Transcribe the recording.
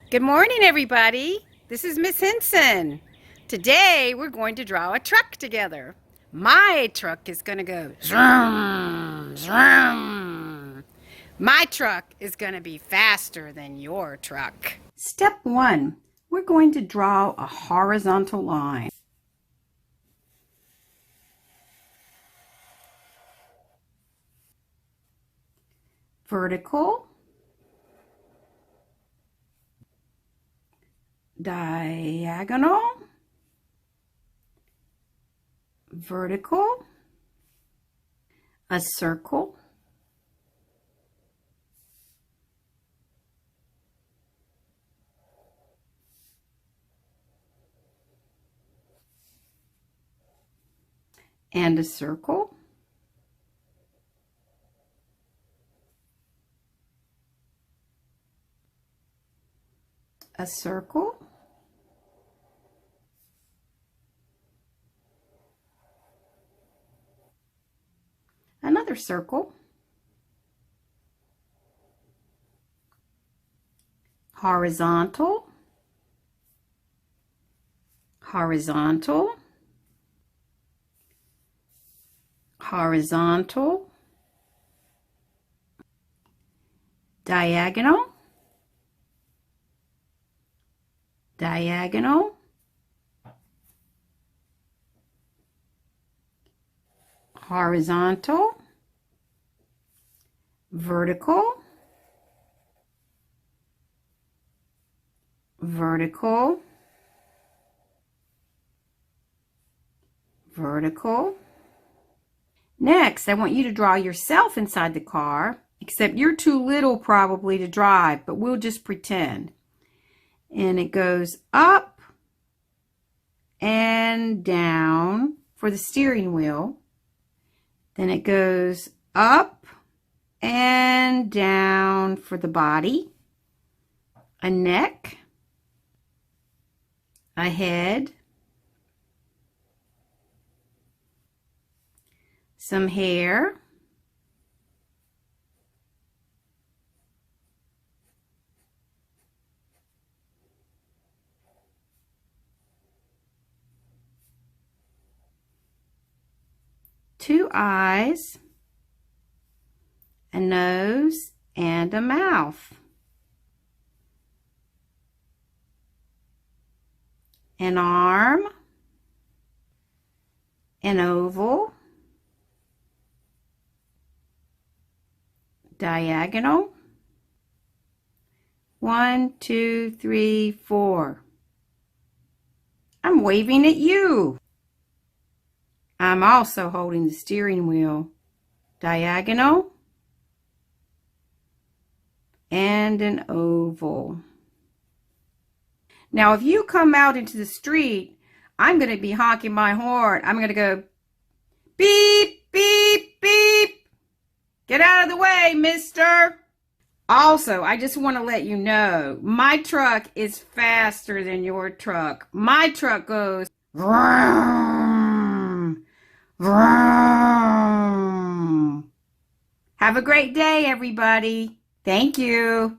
Good morning, everybody. This is Miss Henson. Today we're going to draw a truck together. My truck is going to go zoom, zoom. My truck is going to be faster than your truck. Step 1. We're going to draw a horizontal line. Vertical. Diagonal, vertical, a circle, and a circle, a circle, another circle, horizontal, horizontal, horizontal, diagonal, diagonal, horizontal, vertical, vertical, vertical. Next, I want you to draw yourself inside the car, except you're too little probably to drive, but we'll just pretend. And it goes up and down for the steering wheel. Then it goes up and down for the body, a neck, a head, some hair, two eyes, a nose, and a mouth, an arm, an oval, diagonal, 1, 2, 3, 4. I'm waving at you. I'm also holding the steering wheel, diagonal, and an oval. Now, if you come out into the street, I'm going to be honking my horn. I'm going to go beep, beep, beep. Get out of the way, mister. Also, I just want to let you know, my truck is faster than your truck. My truck goes vroom, vroom. Have a great day, everybody. Thank you.